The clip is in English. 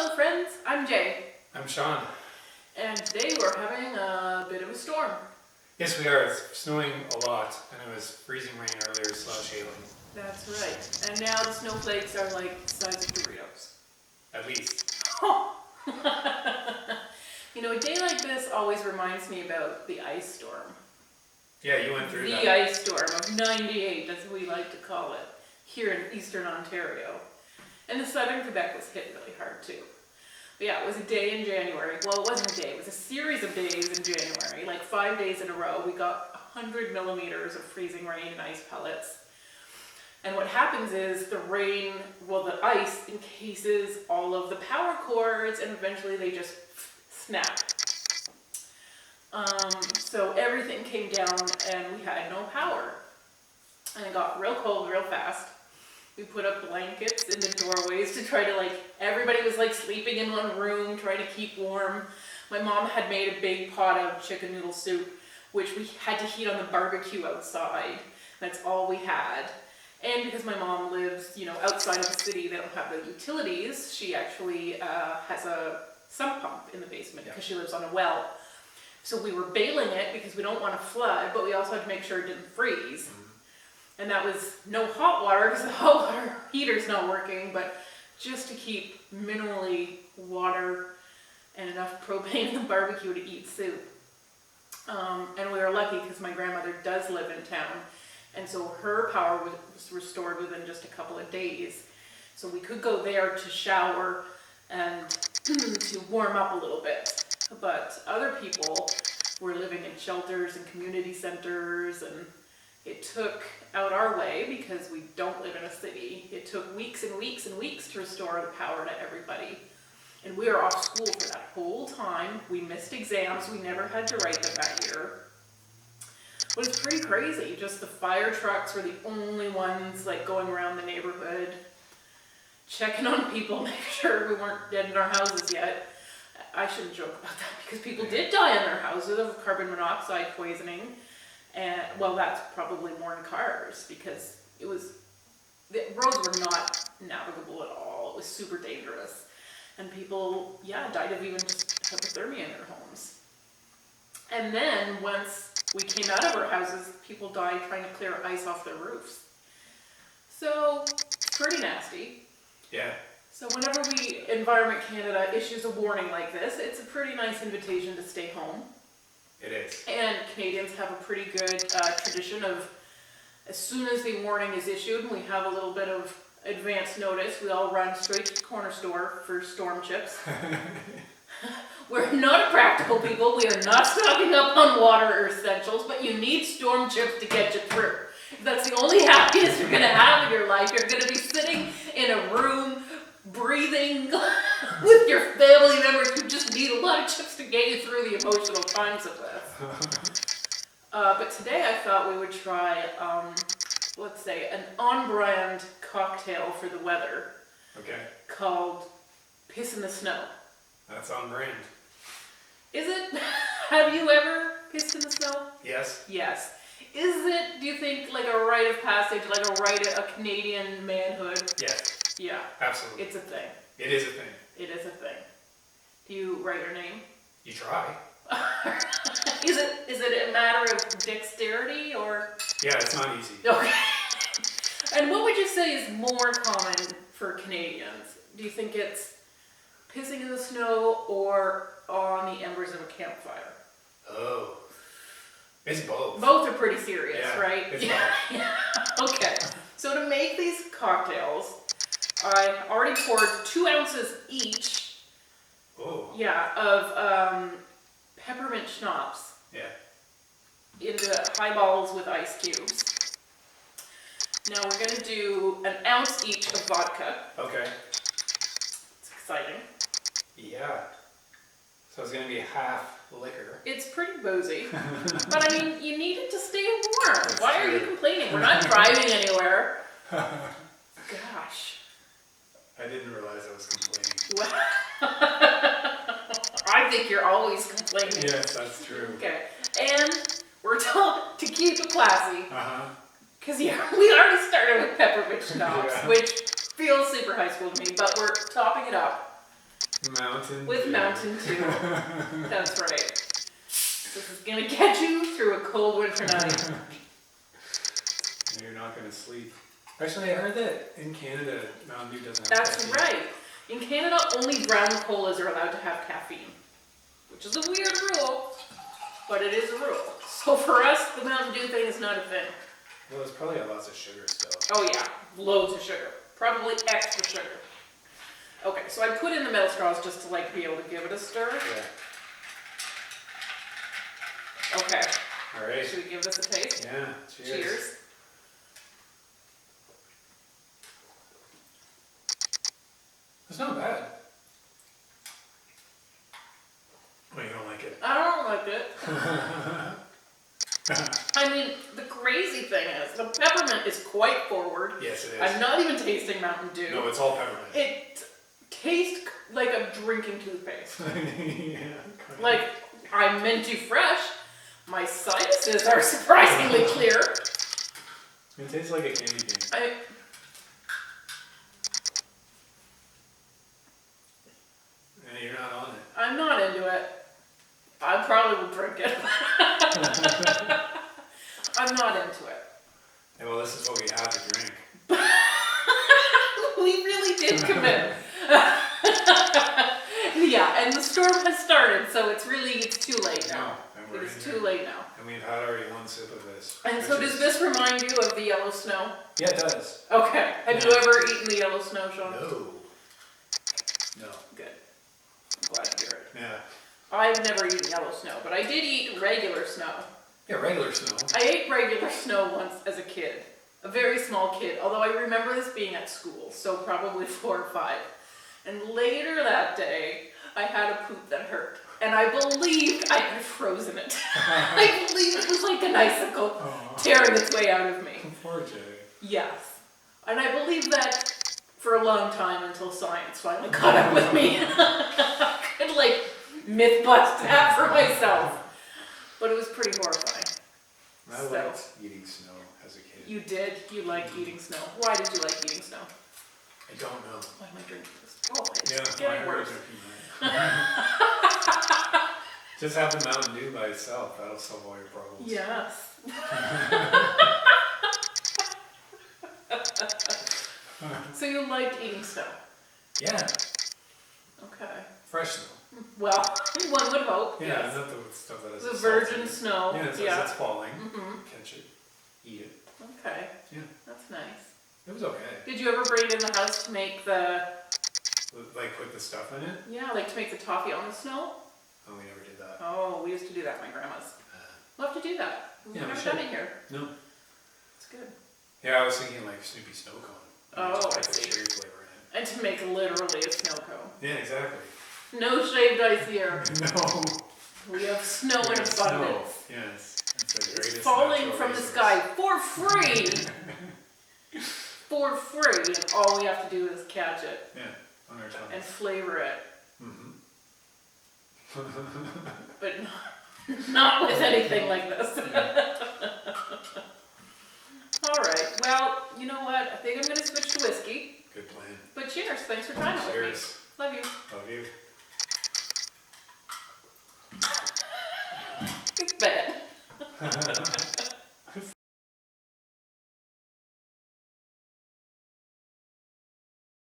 Hello friends, I'm Jay, I'm Sean. and today we're having a bit of a storm. Yes, we are. It's snowing a lot, and it was freezing rain earlier / hailing. That's right. And now the snowflakes are like the size of Doritos. At least. You know, a day like this always reminds me about the ice storm. Yeah, you went through that. The ice storm of '98, as we like to call it, here in eastern Ontario. And the southern Quebec was hit really hard too. But yeah, it was a day in January. Well, it wasn't a day, it was a series of days in January. Like 5 days in a row, we got 100 millimeters of freezing rain and ice pellets. And what happens is the rain, well, the ice encases all of the power cords and eventually they just snap. So everything came down and we had no power. And it got real cold real fast. We put up blankets in the doorways to try to everybody was sleeping in one room, trying to keep warm. My mom had made a big pot of chicken noodle soup, which we had to heat on the barbecue outside. That's all we had. And because my mom lives, outside of the city, they don't have the utilities. She actually has a sump pump in the basement because she lives on a well. So we were bailing it because we don't want to flood, but we also had to make sure it didn't freeze. And that was no hot water because the hot water heater's not working, but just to keep minimally water and enough propane in the barbecue to eat soup. And we were lucky because my grandmother does live in town. And so her power was restored within just a couple of days. So we could go there to shower and to warm up a little bit. But other people were living in shelters and community centers, and it took out our way because we don't live in a city. It took weeks and weeks and weeks to restore the power to everybody. And we were off school for that whole time. We missed exams. We never had to write them that year. But it's pretty crazy. Just the fire trucks were the only ones going around the neighborhood, checking on people, make sure we weren't dead in our houses yet. I shouldn't joke about that because people did die in their houses of carbon monoxide poisoning. And well, that's probably more in cars because the roads were not navigable at all. It was super dangerous. And people, died of even just hypothermia in their homes. And then once we came out of our houses, people died trying to clear ice off their roofs. So, it's pretty nasty. Yeah. So whenever Environment Canada issues a warning like this, it's a pretty nice invitation to stay home. It is. And Canadians have a pretty good tradition of, as soon as the warning is issued and we have a little bit of advance notice, we all run straight to the corner store for storm chips. We're not practical people. We are not stocking up on water or essentials, but you need storm chips to get you through. If that's the only happiness you're going to have in your life, you're going to be sitting in a room, breathing with your family members who just need a lot of chips to get you through the emotional times of this. But today I thought we would try, let's say, an on-brand cocktail for the weather. Okay. Called Piss in the Snow. That's on brand. Is it? Have you ever pissed in the snow? Yes. Yes. Is it, do you think, like a rite of passage, like a Canadian manhood? Yes. Yeah. Absolutely. It's a thing. It is a thing. It is a thing. Do you write your name? You try. Is it a matter of dexterity or? Yeah, it's not easy. Okay. And what would you say is more common for Canadians? Do you think it's pissing in the snow or on the embers of a campfire? Oh. It's both. Both are pretty serious, Yeah, right? It's both. Okay. So to make these cocktails, I already poured 2 ounces each. Oh. Yeah, of peppermint schnapps. Yeah. Into highballs with ice cubes. Now we're going to do an ounce each of vodka. Okay. It's exciting. Yeah. So it's going to be half liquor. It's pretty boozy. But I mean, you need it to stay warm. That's Why are you true. complaining? We're not driving anywhere. Gosh. I didn't realize I was complaining. Well, I think you're always complaining. Yes, that's true. Okay. And we're told to keep it classy. Uh-huh. Because we already started with peppermint schnapps, Yeah. which feels super high school to me, but we're topping it up Mountain with Dew. Mountain Dew. That's right. This is gonna get you through a cold winter night. You're not gonna sleep. Actually, I heard that in Canada, Mountain Dew doesn't have That's caffeine. right. In Canada, only brown colas are allowed to have caffeine, which is a weird rule, but it is a rule. So for us, the Mountain Dew thing is not a thing. Well, it's probably got lots of sugar still. Oh yeah, loads of sugar. Probably extra sugar. Okay, so I put in the metal straws just to like be able to give it a stir. Yeah. Okay, All right. should we give this a taste? Yeah. Cheers. Cheers. It's not bad. Oh, you don't like it? I don't like it. I mean, the crazy thing is, the peppermint is quite forward. Yes, it is. I'm not even tasting Mountain Dew. No, it's all peppermint. It tastes like I'm drinking toothpaste. Yeah. Kind of. Like, I'm Minty Fresh. My sinuses are surprisingly clear. It tastes like a candy cane. Yeah, you're not on it. I'm not into it. I probably will drink it. I'm not into it. Yeah, well, this is what we have to drink. We really did commit. Yeah, and the storm has started, so it's too late now. No, and we're It in is there. too late now. And we've had already one sip of this. And so which does is- this remind you of the yellow snow? Yeah, it does. Okay. Have you Yeah. ever eaten the yellow snow, Sean? No. No. Good. I'm glad to hear it. Yeah. I've never eaten yellow snow, but I did eat regular snow. Yeah, regular snow. I ate regular snow once as a kid. A very small kid, although I remember this being at school, so probably 4 or 5. And later that day, I had a poop that hurt. And I believed I had frozen it. I believe it was like an icicle Oh. tearing its way out of me. Poor Jay. Yes. And I believed that for a long time until science finally caught up with me. I could like myth bust that for myself. But it was pretty horrifying. I So- liked eating snow as a kid. You did? You liked eating snow. Why did you like eating snow? I don't know. Why am I drinking this? Oh, it's Yeah, getting I worse. Just have the Mountain Dew by itself. That'll solve all your problems. Yes. So you liked eating snow? Yeah, Okay. fresh snow. Well, one would hope. Yeah, Yes. not the stuff that is The salty. virgin snow. Yeah, as Yeah. it's falling, Mm-hmm. catch it, eat it. Okay. Yeah. That's nice. It was okay. Did you ever bring it in the house to make Like put the stuff in it? like to make the toffee on the snow? Oh, we never did that. Oh, we used to do that at my grandma's. We'll have to do that. We've Yeah, we never should. done it here. No. It's good. Yeah, I was thinking like Snoopy snow cone. Oh, Just I put the see. cherry flavor And to make literally a snow cone. in it. Yeah, exactly. No shaved ice here. No. We have snow in Yeah, abundance. snow. Yes. It's the It's greatest falling natural from the resource. sky for free. For free, and all we have to do is catch it Yeah, on our tongue. and flavor it, Mm-hmm. but not with anything like this. All right. Well, you know what? I think I'm gonna switch to whiskey. Good plan. But cheers. Thanks for trying it with me. Cheers. Love you. Love you.